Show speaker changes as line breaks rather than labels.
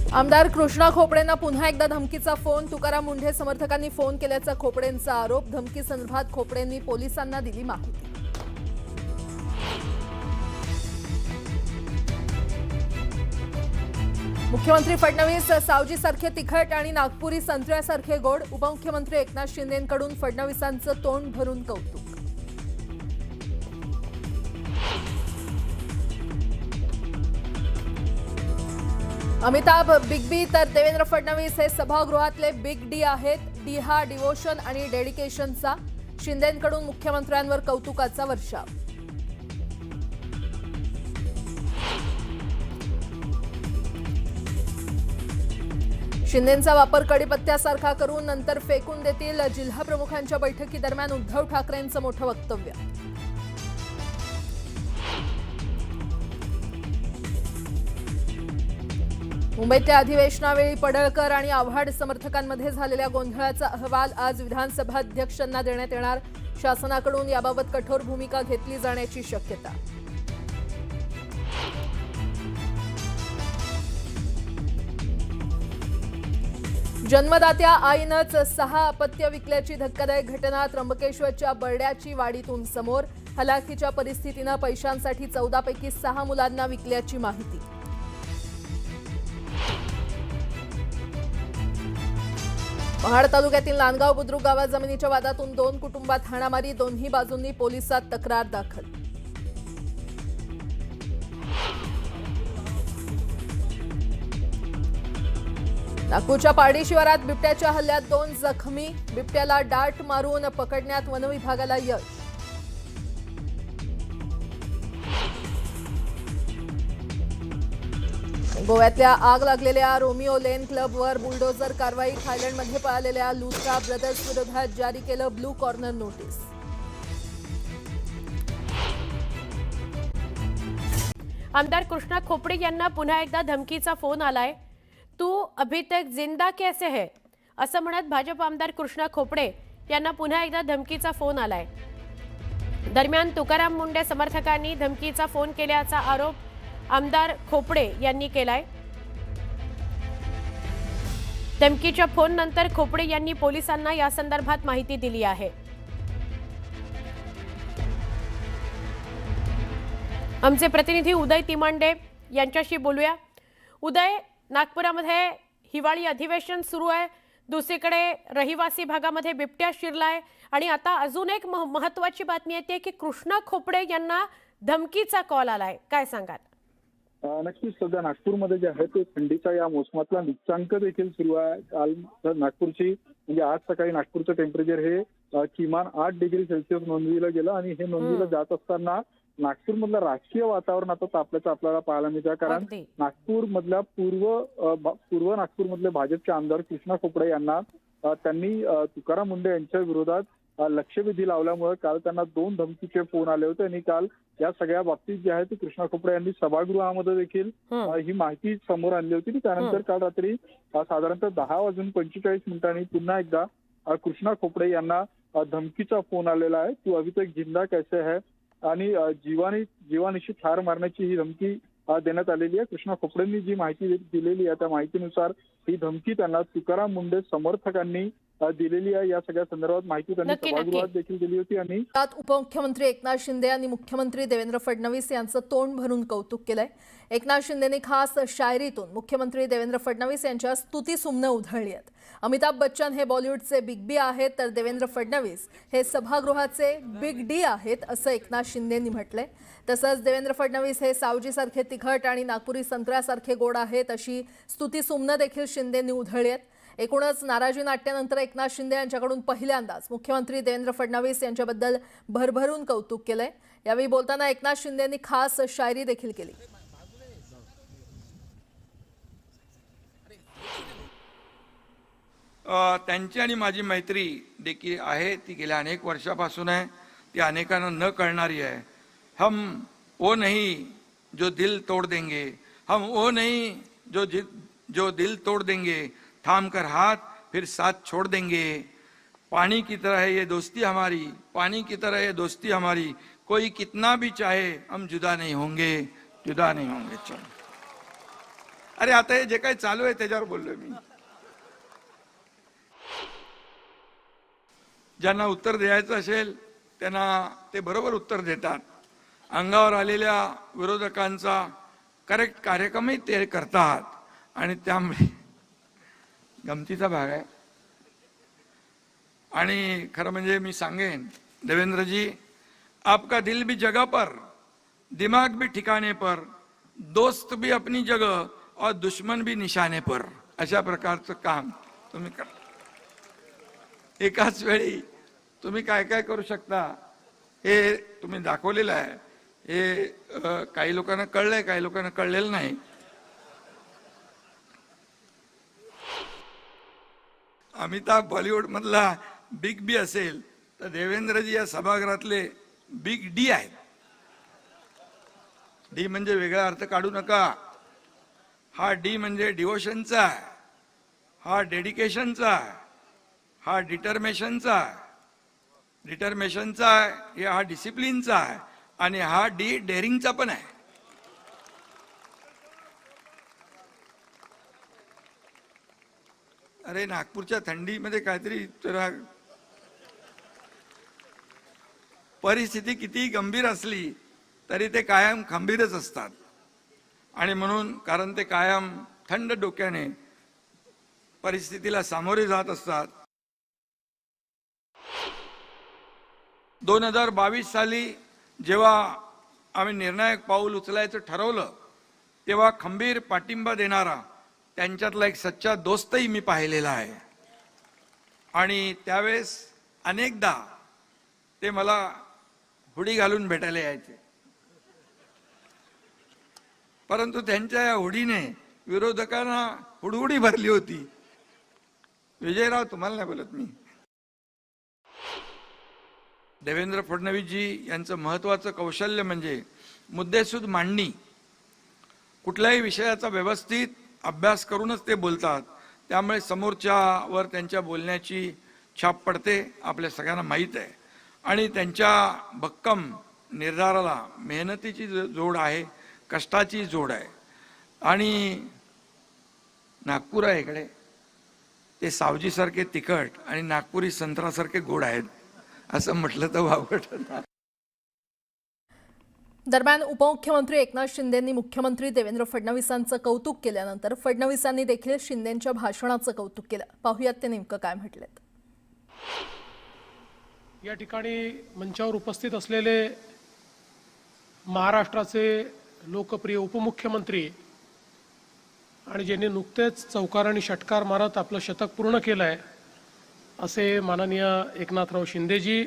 आमदार कृष्णा खोपडेंना पुन्हा एकदा धमकीचा फोन. तुकाराम मुंढे समर्थकांनी फोन केल्याचा खोपडेंचा आरोप. धमकी संदर्भात खोपडेंनी पोलिसांना दिली माहिती. मुख्यमंत्री फडणवीस सावजीसारखे तिखट आणि नागपुरी संत्र्यासारखे गोड. उपमुख्यमंत्री एकनाथ शिंदेंकडून फडणवीसांचं तोंड भरून कौतुक. अमिताभ बिग बी तर देवेंद्र फडणवीस हे सभागृहातले बिग डी आहेत. डी हा डिवोशन आणि डेडिकेशनचा. शिंदेंकडून मुख्यमंत्र्यांवर कौतुकाचा वर्षाव. शिंदेंचा वापर कडीपत्त्यासारखा करून नंतर फेकून देतील. जिल्हा प्रमुखांच्या बैठकीदरम्यान उद्धव ठाकरेंचं मोठं वक्तव्य. मुंबईतल्या अधिवेशनावेळी पडळकर आणि आव्हाड समर्थकांमध्ये झालेल्या गोंधळाचा अहवाल आज विधानसभा अध्यक्षांना देण्यात येणार. शासनाकडून याबाबत कठोर भूमिका घेतली जाण्याची शक्यता. जन्मदात्या आईनंच 6 अपत्य विकल्याची धक्कादायक घटना. त्र्यंबकेश्वरच्या बर्ड्याची वाडीतून समोर. हलाखीच्या परिस्थितीनं पैशांसाठी 14 पैकी 6 मुलांना विकल्याची माहिती. महाड तालुक्यातील नांदगाव बुद्रुक गावात जमिनीच्या वादातून 2 कुटुंबात हाणामारी. दोन्ही बाजूंनी पोलिसात तक्रार दाखल. नागपूरच्या पारडी शिवारात बिबट्याच्या हल्ल्यात 2 जखमी. बिबट्याला डाट मारून पकडण्यात वनविभागाला यश. गोव्यातल्या आग लागलेल्या रोमिओ लेन क्लबवर बुलडोझर कारवाई. थायलंडमध्ये पळालेल्या लुथरा ब्रदर्स विरोधात जारी केलं ब्लू कॉर्नर नोटीस.
आमदार कृष्णा खोपडे यांना पुन्हा एकदा धमकीचा फोन आलाय. तू अभी तक जिंदा कैसे है असं म्हणत भाजप आमदार कृष्णा खोपडे यांना पुन्हा एकदा धमकीचा फोन आलाय. दरम्यान तुकाराम मुंढे समर्थकांनी धमकीचा फोन केल्याचा आरोप आमदार खोपडे यांनी केलाय. धमकीच्या फोन नंतर खोपडे यांनी पोलिसांना या संदर्भात माहिती दिली आहे. आमचे प्रतिनिधी उदय तिमांडे यांच्याशी बोलूया. उदय, नागपुरामध्ये हिवाळी अधिवेशन सुरू आहे. दुसरीकडे रहिवासी भागामध्ये बिबट्या शिरलाय आणि आता अजून एक महत्त्वाची बातमी येते की कृष्णा खोपडे यांना धमकीचा कॉल आलाय. काय सांगाल?
नक्कीच सध्या नागपूरमध्ये जे आहे ते थंडीच्या या मोसमातला नीचांक देखील सुरू आहे. काल नागपूरची म्हणजे आज सकाळी नागपूरचं टेम्परेचर हे किमान 8 डिग्री सेल्सिअस नोंदविलं गेलं आणि हे नोंदविलं जात असताना नागपूरमधलं राजकीय वातावरण आता तापल्याचं आपल्याला पाहायला मिळतं. कारण नागपूर मधल्या पूर्व नागपूरमधले भाजपचे आमदार कृष्णा खोपडे यांना त्यांनी तुकाराम मुंढे यांच्या विरोधात लक्षवेधी लावल्यामुळे काल त्यांना 2 धमकीचे फोन आले होते आणि काल या सगळ्या बाबतीत जे आहे ते कृष्णा खोपडे यांनी सभागृहामध्ये देखील ही माहिती समोर आणली होती. त्यानंतर काल रात्री साधारणतः 10:45 पुन्हा एकदा कृष्णा खोपडे यांना धमकीचा फोन आलेला आहे. तू अभी तक जिंदा कैसे है आणि जीवानिशी ठार मारण्याची ही धमकी देण्यात आलेली आहे. कृष्णा खोपडेंनी जी माहिती दिलेली आहे त्या माहितीनुसार ही धमकी त्यांना तुकाराम मुंढे समर्थकांनी दिलेली आहे. या सगळ्या संदर्भात माहिती त्यांनी सभागृहात देखील दिली होती. आणि
त्यात उपमुख्यमंत्री एकनाथ शिंदे आणि मुख्यमंत्री देवेंद्र फडणवीस यांचं तोंड भरून कौतुक केलंय. एकनाथ शिंदेंनी खास शायरीतून मुख्यमंत्री देवेंद्र फडणवीस यांच्या स्तुतीसुमनं उधळली आहेत. अमिताभ बच्चन हे बॉलिवूडचे बिग बी आहेत तर देवेंद्र फडणवीस हे सभागृहाचे बिग डी आहेत असं एकनाथ शिंदेंनी म्हटलंय. तसंच देवेंद्र फडणवीस हे सावजीसारखे तिखट आणि नागपुरी संत्र्यासारखे गोड आहेत अशी स्तुतीसुमनं देखील शिंदेंनी उधळली आहेत. एकूणच नाराजी नाट्यानंतर एकनाथ शिंदे यांच्याकडून पहिल्यांदाच मुख्यमंत्री देवेंद्र फडणवीस यांच्याबद्दल भरभरून कौतुक केलंय. यावेळी बोलताना एकनाथ शिंदेंनी खास शायरी देखील केली.
त्यांची आणि माझी मैत्री देखील आहे ती गेल्या अनेक वर्षापासून आहे. ती अनेकांना न कळणारी आहे. हम वो नहीं जो दिल तोड़ देंगे, हम वो नहीं जो दिल तोड़ देंगे, थाम कर हाथ फिर साथ छोड़ देंगे. पानी की तरह है ये दोस्ती हमारी, पानी की तरह ये दोस्ती हमारी. कोई कितना भी चाहे हम जुदा नहीं होंगे, जुदा नहीं होंगे. चलो अरे आता हे जे काही चालू आहे त्याच्यावर बोललोय मी. ज्यांना उत्तर द्यायचं असेल त्यांना ते बरोबर उत्तर देतात. अंगावर आलेल्या विरोधकांचा करेक्ट कार्यक्रमही ते करतात आणि त्यामुळे गमतीचा भाग आहे. आणि खरं म्हणजे मी सांगेन, देवेंद्रजी, आपका दिल भी जगह पर, दिमाग भी ठिकाने पर, दोस्त भी अपनी जगह और दुश्मन भी निशाने पर, अशा प्रकारचं काम तुम्ही करा. एकाच वेळी तुम्ही काय काय करू शकता हे तुम्ही दाखवलेलं आहे. हे काही लोकांना कळलंय, काही लोकांना कळलेलं नाही. अमिताभ बॉलिवूड मधला बिग बी असेल तर देवेंद्रजी या सभागृहातले बिग डी आहेत. डी म्हणजे वेगळा अर्थ काढू नका. हा डी म्हणजे डिवोशनचा आहे, हा डेडिकेशनचा आहे, हा डिटर्मिनेशनचा आहे, हा डिसिप्लिनचा आहे आणि हा डी डेअरिंगचा पण आहे. अरे नागपूरच्या थंडीमध्ये काहीतरी जरा परिस्थिती किती गंभीर असली तरी ते कायम खंबीरच असतात. आणि म्हणून कारण ते कायम थंड डोक्याने परिस्थितीला सामोरे जात असतात. 2022 साली जेव्हा आम्ही निर्णायक पाऊल उचलायचं ठरवलं तेव्हा खंबीर पाठिंबा देणारा त्यांच्यातला एक सच्चा दोस्तही मी पाहिलेला आहे. आणि त्यावेळेस अनेकदा ते मला हुडी घालून भेटायला यायचे, परंतु त्यांच्या या हुडीने विरोधकांना हुडहुडी भरली होती. विजयराव, तुम्हाला नाही बोलत मी. देवेंद्र फडणवीसजी यांचं महत्वाचं कौशल्य म्हणजे मुद्देसूद मांडणी. कुठल्याही विषयाचा व्यवस्थित अभ्यास करूनच ते बोलतात. त्यामुळे समोरच्यावर त्यांच्या बोलण्याची छाप पडते, आपल्या सगळ्यांना माहीत आहे. आणि त्यांच्या भक्कम निर्धाराला मेहनतीची जोड आहे, कष्टाची जोड आहे. आणि नागपूर आहे इकडे, ते सावजीसारखे तिखट आणि नागपुरी संत्रासारखे गोड आहेत असं म्हटलं तर वावगं.
दरम्यान उपमुख्यमंत्री एकनाथ शिंदेंनी मुख्यमंत्री देवेंद्र फडणवीसांचं कौतुक केल्यानंतर फडणवीसांनी देखील शिंदेंच्या भाषणाचं कौतुक केलं. पाहुयात ते नेमकं काय म्हटलेत.
या ठिकाणी मंचावर उपस्थित असलेले महाराष्ट्राचे लोकप्रिय उपमुख्यमंत्री आणि ज्यांनी नुकतेच चौकार आणि षटकार मारत आपलं शतक पूर्ण केलं आहे असे माननीय एकनाथराव शिंदेजी,